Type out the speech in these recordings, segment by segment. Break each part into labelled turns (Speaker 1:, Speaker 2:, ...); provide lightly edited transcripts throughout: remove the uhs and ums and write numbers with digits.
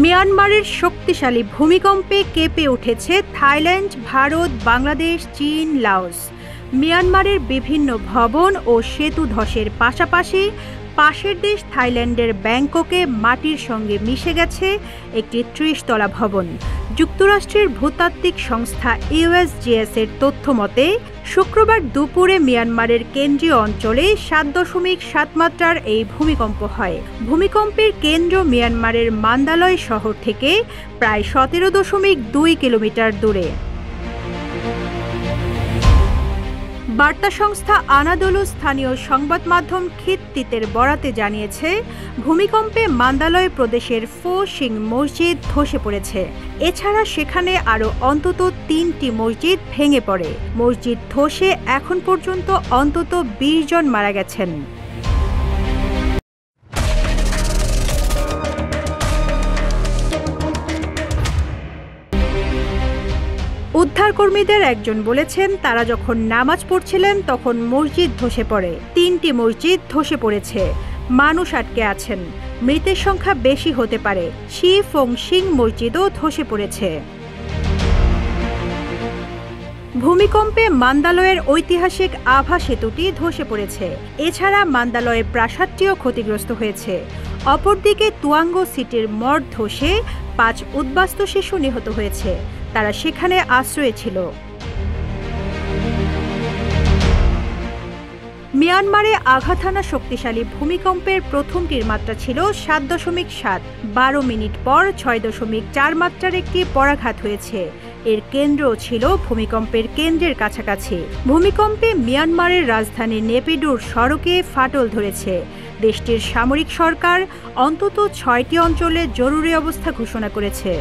Speaker 1: মিয়ানমারের শক্তিশালী ভূমিকম্পে কেঁপে উঠেছে থাইল্যান্ড, ভারত, বাংলাদেশ, চীন, লাওস। মিয়ানমারের বিভিন্ন ভবন ও সেতু ধসের পাশাপাশি পাশের দেশ থাইল্যান্ডের ব্যাংককে মাটির সঙ্গে মিশে গেছে একটি ৩০ তলা ভবন। যুক্তরাষ্ট্রের ভূতাত্ত্বিক সংস্থা USGS এর তথ্য মতে শুক্রবার দুপুরে মিয়ানমারের কেন্দ্রীয় অঞ্চলে ৭.৭ মাত্রার এই ভূমিকম্প হয়। ভূমিকম্পের কেন্দ্র মিয়ানমারের মান্দালয় শহর থেকে প্রায় ১৭.২ কিলোমিটার দূরে। বার্তা সংস্থা আনাদোলু স্থানীয় সংবাদ মাধ্যম খিত্তিতের বরাতে জানিয়েছে, ভূমিকম্পে মান্দালয় প্রদেশের ফো সিং মসজিদ ধসে পড়েছে। এছাড়া সেখানে আরও অন্তত ৩টি মসজিদ ভেঙে পড়ে। মসজিদ ধসে এখন পর্যন্ত অন্তত ২০ জন মারা গেছেন। উদ্ধারকর্মীদের একজন বলেছেন, তারা যখন নামাজ পড়ছিলেন তখন মসজিদ ধসে পড়ে। ৩টি মসজিদ ধসে পড়েছে, মানুষ আটকে আছেন। মৃতের সংখ্যা বেশি হতে পারে। শি ফং সিং মসজিদও ধসে পড়েছে। ভূমিকম্পে মান্দালয়ের ঐতিহাসিক আভা সেতুটি ধসে পড়েছে। এছাড়া মান্দালয়ের প্রাসাদটিও ক্ষতিগ্রস্ত হয়েছে। অপরদিকে তুয়াঙ্গো সিটির মঠ ধসে ৫ উদ্বাস্তু শিশু নিহত হয়েছে। তারা সেখানে আশ্রয়ে ছিল। মিয়ানমারে আঘাত হানা শক্তিশালী ভূমিকম্পের প্রথমটির মাত্রা ছিল ৭.৭। ১২ মিনিট পর ৬.৪ মাত্রার একটি পরাঘাত হয়েছে। এর কেন্দ্রও ছিল ভূমিকম্পের কেন্দ্রের কাছাকাছি। ভূমিকম্পে মিয়ানমারের রাজধানী নেপিডোর সড়কে ফাটল ধরেছে। দেশটির সামরিক সরকার অন্তত ৬টি অঞ্চলে জরুরি অবস্থা ঘোষণা করেছে।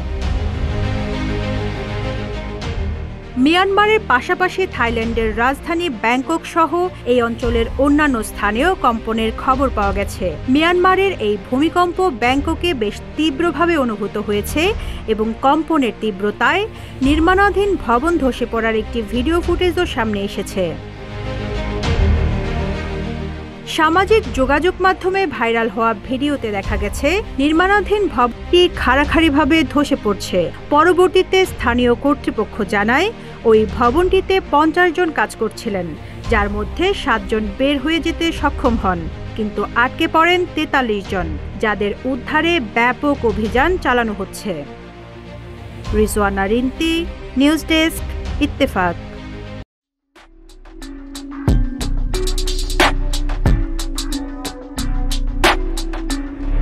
Speaker 1: মিয়ানমারের পাশাপাশি থাইল্যান্ডের রাজধানী ব্যাংকক সহ এই অঞ্চলের অন্যান্য স্থানেও কম্পনের খবর পাওয়া গেছে। মিয়ানমারের এই ভূমিকম্প ব্যাংককে বেশ তীব্রভাবে অনুভূত হয়েছে এবং কম্পনের তীব্রতায় নির্মাণাধীন ভবন ধসে পড়ার একটি ভিডিও ফুটেজও সামনে এসেছে। সামাজিক যোগাযোগ মাধ্যমে ভাইরাল হওয়া ভিডিওতে দেখা গেছে নির্মাণাধীন ভবনটি খাড়াখাড়িভাবে ধসে পড়ছে। পরবর্তীতে স্থানীয় কর্তৃপক্ষ জানায়, ওই ভবনটিতে ৫০ জন কাজ করছিলেন, যার মধ্যে ৭ জন বের হয়ে যেতে সক্ষম হন, কিন্তু আটকে পড়েন ৪৩ জন, যাদের উদ্ধারে ব্যাপক অভিযান চালানো হচ্ছে। Rizwana Rinti, news desk, Ittefaq.